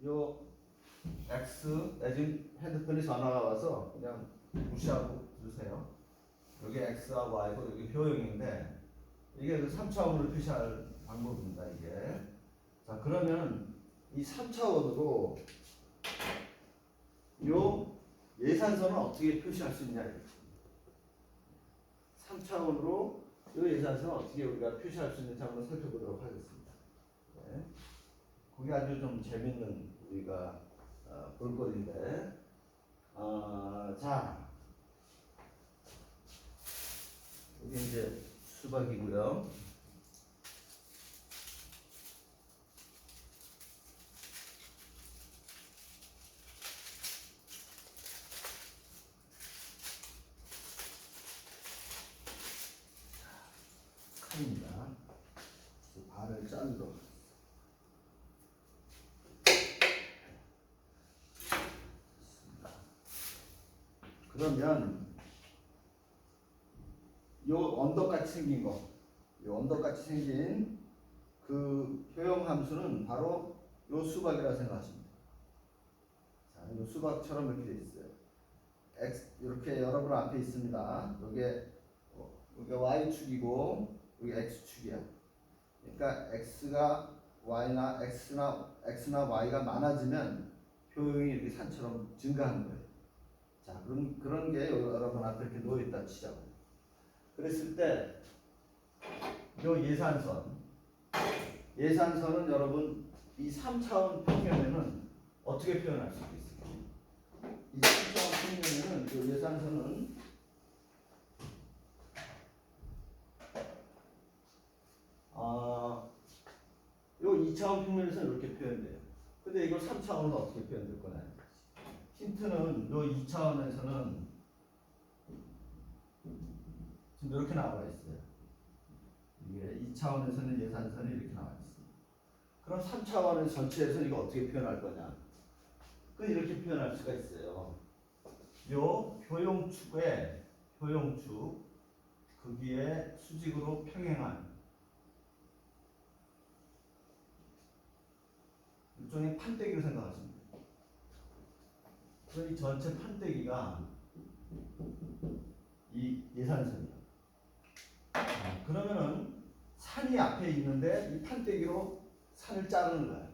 요 X 내지 핸드폰이 전화가 와서 그냥 무시하고 들으세요. 여기 X와 Y고 여기 효용인데 이게 그 3차원으로 표시할 방법입니다. 이게. 자, 그러면 이 3차원으로 요 예산선은 어떻게 표시할 수 있냐? 3차원으로 요 예산선은 어떻게 우리가 표시할 수 있는지 한번 살펴보도록 하겠습니다. 네. 그게 아주 좀 재밌는 우리가 볼거리인데, 자, 여기 이제 수박이고요. 칼입니다. 발을 자르도록. 그러면 요 언덕같이 생긴 거, 요 언덕같이 생긴 그 효용 함수는 바로 요 수박이라 생각하십니다. 자, 요 수박처럼 이렇게 돼 있어요. X 이렇게 여러분 앞에 있습니다. 요게 y축이고 여기 x축이야. 그러니까 x가 x나 y가 많아지면 효용이 이렇게 산처럼 증가하는 거예요. 자, 그런 게 여러분 앞에 이렇게 놓여 있다 치자고. 그랬을 때 요 예산선은 여러분 이 3차원 평면에는 어떻게 표현할 수 있을까요? 이 3차원 평면에는 요 예산선은 요 2차원 평면에서는 이렇게 표현돼요. 근데 이걸 3차원으로 어떻게 표현될 거냐? 힌트는 요 2차원에서는 지금 이렇게 나와 있어요. 이게 2차원에서는 예산선이 이렇게 나와 있습니다. 그럼 3차원의 전체에서 이거 어떻게 표현할 거냐? 그 이렇게 표현할 수가 있어요. 요 효용축 거기에 수직으로 평행한 일종의 판때기를 생각하시면 돼요. 그럼 이 전체 판때기가 이 예산선이에요. 그러면은 산이 앞에 있는데 이 판때기로 산을 자르는 거예요.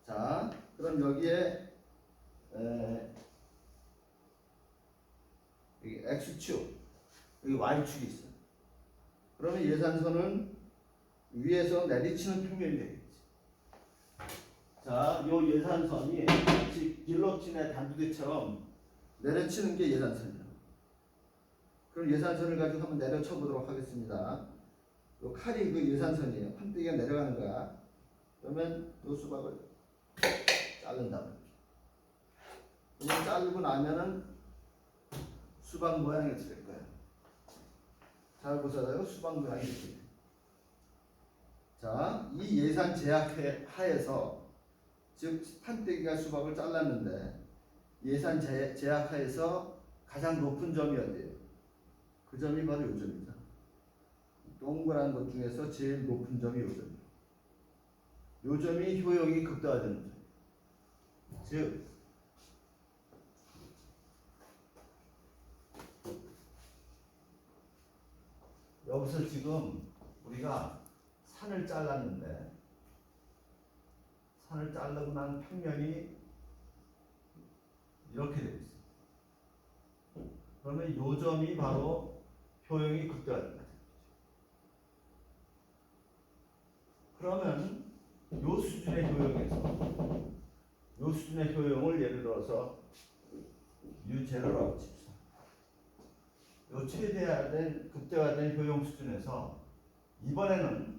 자, 그럼 여기에 여기 X축, 여기 Y축이 있어요. 그러면 예산선은 위에서 내리치는 평면이 되겠지. 자, 요 예산선이 마치 길로틴의 단두대처럼 내려치는 게 예산선이에요. 그럼 예산선을 가지고 한번 내려쳐 보도록 하겠습니다. 요 칼이 그 예산선이에요. 판때기가 내려가는 거야. 그러면 요 수박을 자른다. 그러면 자르고 나면은 수박 모양이 어떻게 될 거예요? 잘 보세요. 수박 모양이 이렇게 돼요. 자, 이 예산 제약 하에서 즉 판때기가 수박을 잘랐는데 예산 제약 하에서 가장 높은 점이 어디예요? 그 점이 바로 요 점입니다. 동그란 것 중에서 제일 높은 점이 요 점이에요. 요 점이 효용이 극대화되는 점. 즉 여기서 지금 우리가 산을 잘랐는데 산을 자르고 난 평면이 이렇게 되고 있어요. 그러면 요 점이 바로 효용이 극대화된다. 그러면 요 수준의 효용을 예를 들어서 U0라고 칩시다. 요 최대화된 극대화된 효용 수준에서 이번에는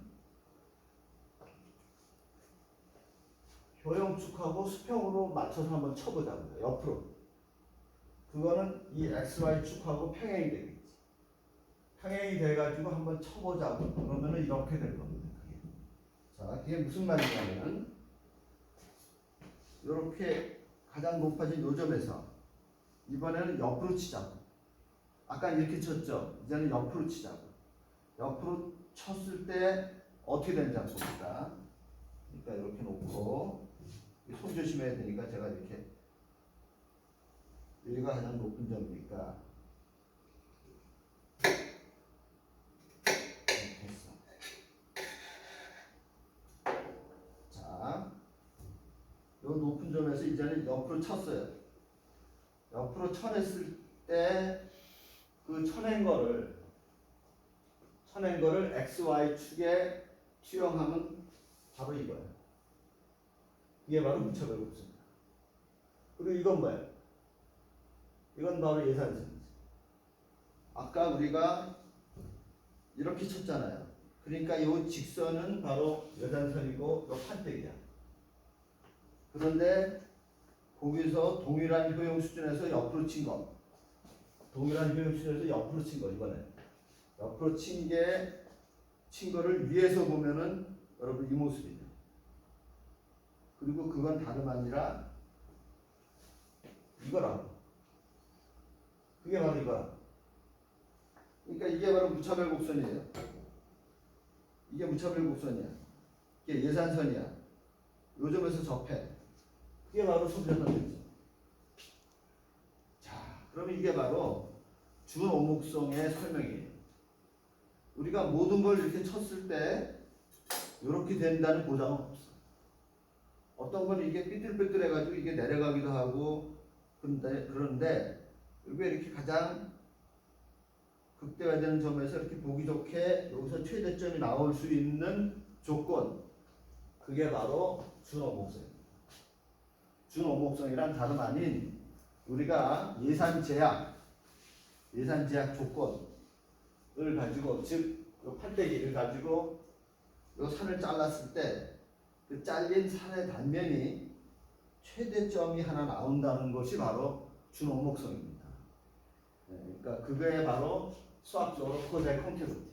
효용축하고 수평으로 맞춰서 한번 쳐보자고요. 옆으로. 그거는 이 XY축하고 평행이 되겠지. 평행이 돼가지고 한번 쳐보자고. 그러면은 이렇게 될 겁니다. 자, 그게 무슨 말이냐면 이렇게 가장 높아진 요점에서 이번에는 옆으로 치자고. 아까 이렇게 쳤죠? 이제는 옆으로 치자고. 옆으로 쳤을 때 어떻게 되는지 한번 봅니다. 그러니까 이렇게 놓고 손 턱을 조심해야 되니까 제가 이렇게 여기가 가장 높은 점이니까 됐어. 자, 이 높은 점에서 이제는 옆으로 쳤어요. 옆으로 쳐냈을 때 그 쳐낸 거를 XY 축에 투영하면 바로 이거예요. 이게 바로 무차별 곡선입니다. 그리고 이건 뭐예요? 이건 바로 예산선이죠. 아까 우리가 이렇게 쳤잖아요. 그러니까 이 직선은 바로 여단선이고 이 판때기야. 그런데 거기서 동일한 효용 수준에서 옆으로 친 거. 동일한 효용 수준에서 옆으로 친 거, 이번에. 옆으로 친 거를 위에서 보면은 여러분 이 모습이죠. 그리고 그건 다름 아니라 이거라고. 그게 바로 이거라고. 그러니까 이게 바로 무차별 곡선이에요. 이게 무차별 곡선이야. 이게 예산선이야. 요 점에서 접해. 그게 바로 소비자선이죠. 자, 그러면 이게 바로 준오목성의 설명이에요. 우리가 모든 걸 이렇게 쳤을 때 이렇게 된다는 보장은 없어. 어떤 건 이게 삐뚤빼뚤해가지고 이게 내려가기도 하고 그런데 왜 이렇게 가장 극대화되는 점에서 이렇게 보기 좋게 여기서 최대점이 나올 수 있는 조건, 그게 바로 준오목성입니다. 준오목성이란 다름 아닌 우리가 예산 제약 조건을 가지고, 즉 이 판때기를 가지고 이 산을 잘랐을 때 그 잘린 산의 단면이 최대점이 하나 나온다는 것이 바로 준오목성입니다. 그러니까 그게 바로 수학적으로 코자의 컨티nuity.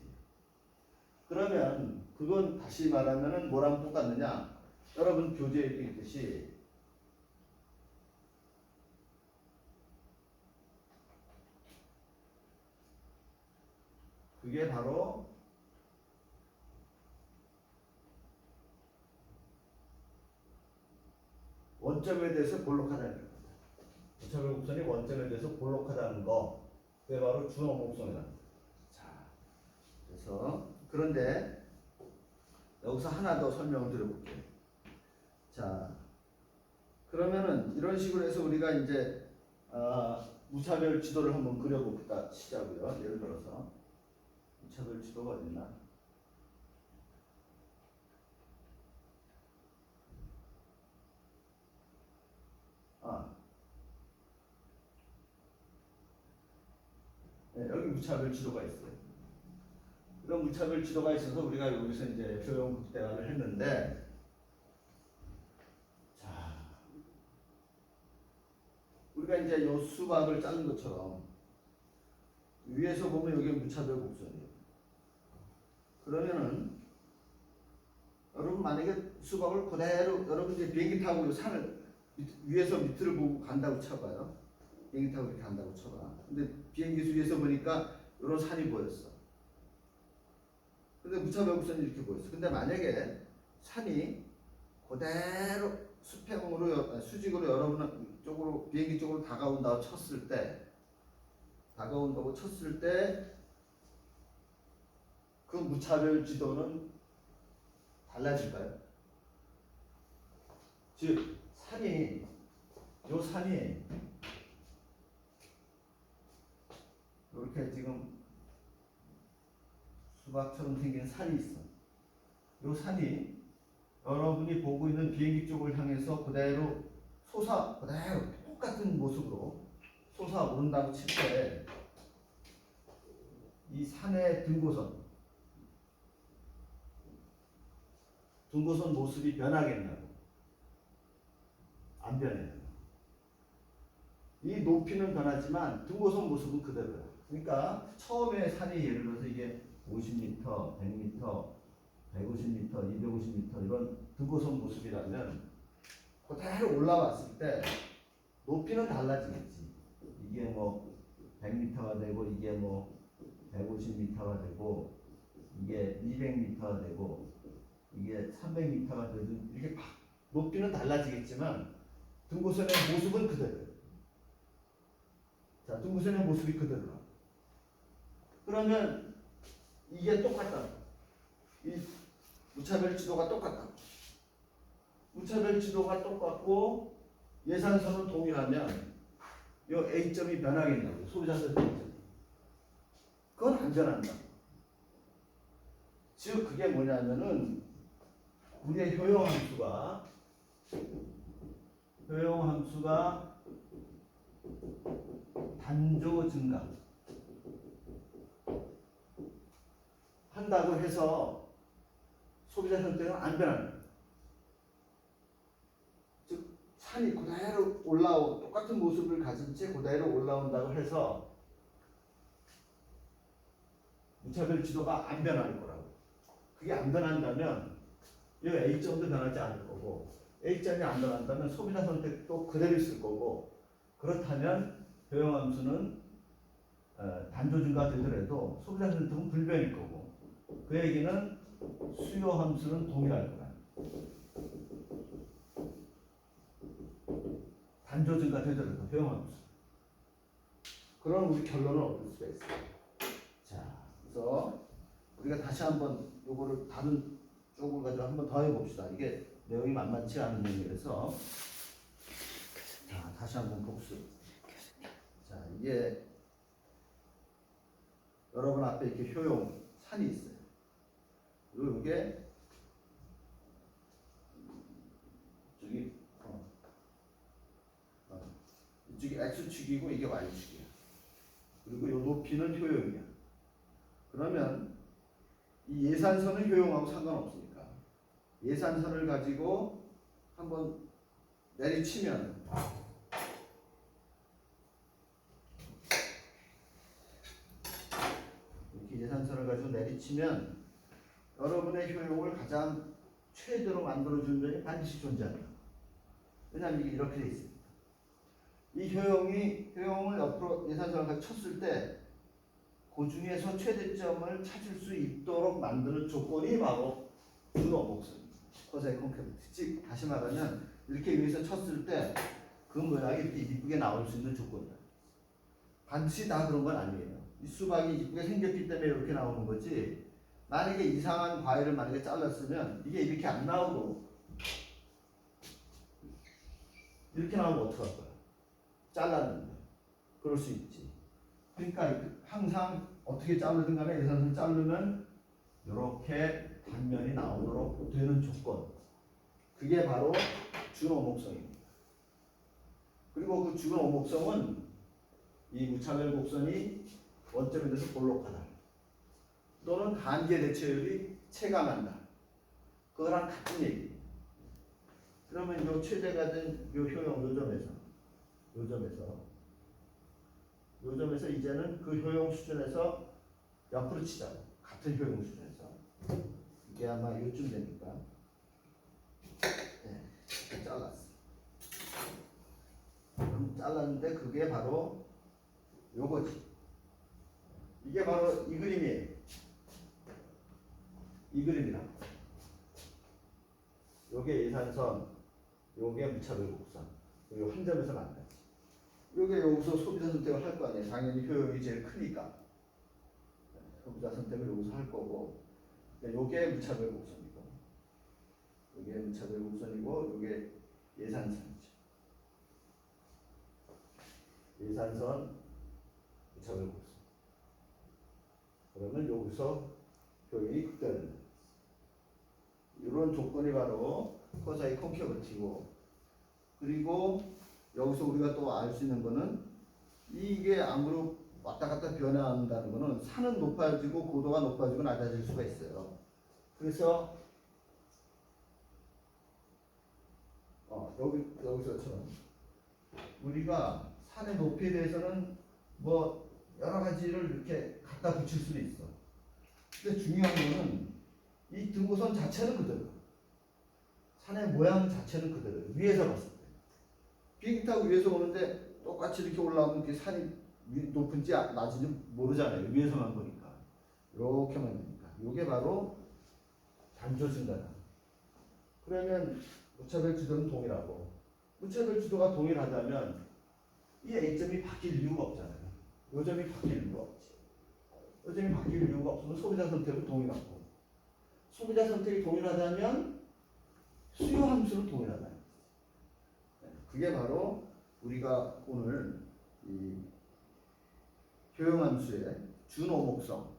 그러면 그건 다시 말하면은 뭐랑 똑같느냐? 여러분 교재에도 있듯이 그게 바로 원점에 대해서 볼록하다는 겁니다. 무차별 곡선이 원점에 대해서 볼록하다는 거, 그게 바로 준오목성이라는 거예요. 자, 그래서 그런데 여기서 하나 더 설명을 드려볼게요. 자, 그러면은 이런 식으로 해서 우리가 이제 무차별 지도를 한번 그려볼까 시자고요. 예를 들어서 무차별 지도가 어딨나? 네, 여기 무차별 지도가 있어요. 이런 무차별 지도가 있어서 우리가 여기서 이제 효용 극대화를 했는데, 자, 우리가 이제 요 수박을 자른 것처럼 위에서 보면 여기 무차별 곡선이에요. 그러면은 여러분 만약에 수박을 그대로 여러분 이제 비행기 타고 요 산을 위에서 밑을 보고 간다고 쳐봐요. 비행기 타고 이렇게 간다고 쳐봐. 근데 비행기 위에서 보니까 이런 산이 보였어. 근데 무차별 곡선이 이렇게 보였어. 근데 만약에 산이 그대로 수평으로 수직으로 여러분 쪽으로 비행기 쪽으로 다가온다고 쳤을 때 그 무차별 지도는 달라질까요? 즉 요 산이 이렇게 지금 수박처럼 생긴 산이 있어. 요 산이 여러분이 보고 있는 비행기 쪽을 향해서 그대로 똑같은 모습으로 솟아오른다고 칠 때 이 산의 등고선 모습이 변하겠냐고. 안 변해요. 이 높이는 변하지만 등고선 모습은 그대로야. 그러니까 처음에 산이 예를 들어서 이게 50m, 100m, 150m, 250m 이런 등고선 모습이라면 그대로 올라왔을 때 높이는 달라지겠지. 이게 뭐 100m가 되고 이게 뭐 150m가 되고 이게 200m가 되고 이게 300m가 되든 이렇게 막 높이는 달라지겠지만 등고선의 모습은 그대로예요. 자, 등고선의 모습이 그대로. 그러면 이게 똑같다. 이 무차별 지도가 똑같다. 무차별 지도가 똑같고 예산선은 동일하면 이 A점이 변하겠냐고. 소비자세 A점. 그건 안 변한다. 즉 그게 뭐냐면은 우리의 효용함수가 단조 증가 한다고 해서 소비자 선택은 안 변한다. 즉 산이 그대로 똑같은 모습을 가진 채 그대로 올라온다고 해서 무차별 지도가 안 변할 거라고. 그게 안 변한다면 이 A점도 변하지 않을 거고 A점이 안 변한다면 소비자 선택도 그대로 있을 거고 그렇다면 효용함수는 단조 증가 되더라도 소비자 선택은 불변일 거고 그 얘기는 수요 함수는 동일할 거야. 단조 증가 되더라도 효용함수. 그런 우리 결론을 얻을 수가 있어요. 자, 그래서 우리가 다시 한번 요거를 다른 쪽을 가지고 한번 더 해봅시다. 이게 내용이 만만치 않은 내용이라서 자, 다시 한번 복습. 자, 이게 여러분 앞에 이렇게 효용 산이 있어요. 그리고 이게 이쪽이 x축이고 이게 y축이야. 그리고 이 높이는 효용이야. 그러면 이 예산선은 효용하고 상관없으니까 예산선을 가지고 한번 내리치면 이렇게 예산선을 가지고 내리치면 여러분의 효용을 가장 최대로 만들어주는 점이 반드시 존재합니다. 왜냐하면 이게 이렇게 돼 있습니다. 이 효용을 옆으로 예산선을 가지고 쳤을 때 그 중에서 최대점을 찾을 수 있도록 만드는 조건이 바로 준호 목소리입니다. 코사인 콘케비티. 즉 다시 말하면 이렇게 위에서 쳤을 때 그 모양이 이렇게 이쁘게 나올 수 있는 조건이다. 반드시 다 그런 건 아니에요. 이 수박이 이쁘게 생겼기 때문에 이렇게 나오는 거지. 만약에 이상한 과일을 만약에 잘랐으면 이게 이렇게 안 나오고 이렇게 나오면 어떡할 거야? 잘랐는데. 그럴 수 있지. 그러니까 항상 어떻게 자르든 간에 예산선을 자르면 이렇게 단면이 나오도록 되는 조건. 그게 바로 준오목성입니다. 그리고 그 준오목성은 이 무차별 곡선이 원점에 대해서 볼록하다. 또는 단계 대체율이 체감한다. 그거랑 같은 얘기예요. 그러면 요 최대가 된 요 효용 요점에서 이제는 그 효용 수준에서 옆으로 치자고. 같은 효용 수준에서. 이게 아마 요쯤 되니까. 네, 잘랐어. 잘랐는데 그게 바로 요거지. 이게 바로 이 그림이에요. 이 그림이다. 요게 예산선, 요게 무차별 곡선. 요 한 점에서 만나지. 요게 여기서 소비자 선택을 할 거 아니에요. 당연히 효용이 제일 크니까. 소비자 선택을 여기서 할 거고. 요게 무차별 곡선이고. 요게 무차별 곡선이고, 요게 예산선이죠. 예산선, 무차별 곡선. 그러면 여기서 효용이 극대화된다. 이런 조건이 바로 코사인 콘케버티고, 그리고 여기서 우리가 또 알 수 있는 거는 이게 아무로 왔다 갔다 변화한다는 거는 산은 높아지고 고도가 높아지고 낮아질 수가 있어요. 그래서 여기서처럼 우리가 산의 높이에 대해서는 뭐 여러 가지를 이렇게 갖다 붙일 수도 있어. 근데 중요한 거는 이 등고선 자체는 그대로. 산의 모양 자체는 그대로. 위에서 봤을 때. 비행기 타고 위에서 오는데 똑같이 이렇게 올라오면 그 산이 높은지 낮은지 모르잖아요. 위에서만 보니까. 이렇게만 보니까. 이게 바로 단조 증가다. 그러면 무차별 지도는 동일하고 무차별 지도가 동일하다면 이 A점이 바뀔 이유가 없잖아요. 이 점이 바뀔 이유가 없지. 이 점이 바뀔 이유가 없으면 소비자 선택은 동일하고 소비자 선택이 동일하다면 수요 함수는 동일하다. 그게 바로 우리가 오늘 이 효용 함수의 준오목성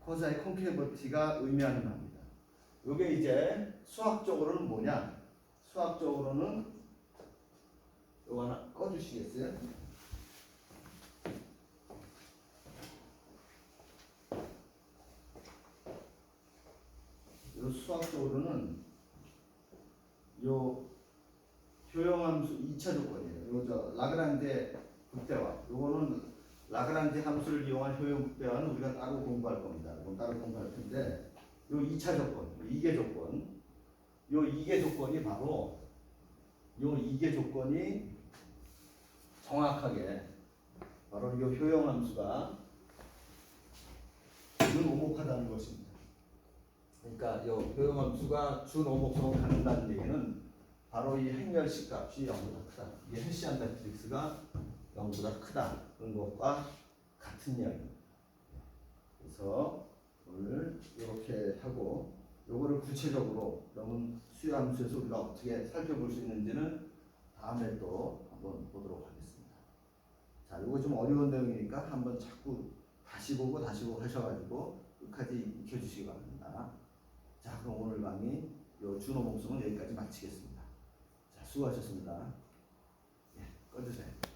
코사의 콘케이버티가 의미하는 겁니다. 이게 이제 수학적으로는 뭐냐? 수학적으로는 이거 하나 꺼주시겠어요? 이 수학적으로는 요 효용함수 2차 조건이에요. 요 라그랑제 극대화. 요거는 라그랑제 함수를 이용한 효용 극대화는 우리가 따로 공부할 겁니다. 이건 따로 공부할 텐데 요 2차 조건, 이계 조건. 요 이계 조건이 바로 요 이계 조건이 정확하게 바로 요 효용함수가 준오목하다는 것입니다. 그러니까 요 효용함수가 준오목성을 갖는다는 얘기는 바로 이 행렬식 값이 0보다 크다. 이게 헤시안 매트릭스가 0보다 크다. 그런 것과 같은 이야기입니다. 그래서 오늘 이렇게 하고 요거를 구체적으로 그러면 수요함수에서 우리가 어떻게 살펴볼 수 있는지는 다음에 또 한번 보도록 하겠습니다. 자, 요거 좀 어려운 내용이니까 한번 자꾸 다시 보고 하셔가지고 끝까지 익혀주시기 바랍니다. 자, 그럼 오늘 강의 요 준오목성은 여기까지 마치겠습니다. 자, 수고하셨습니다. 예, 꺼주세요.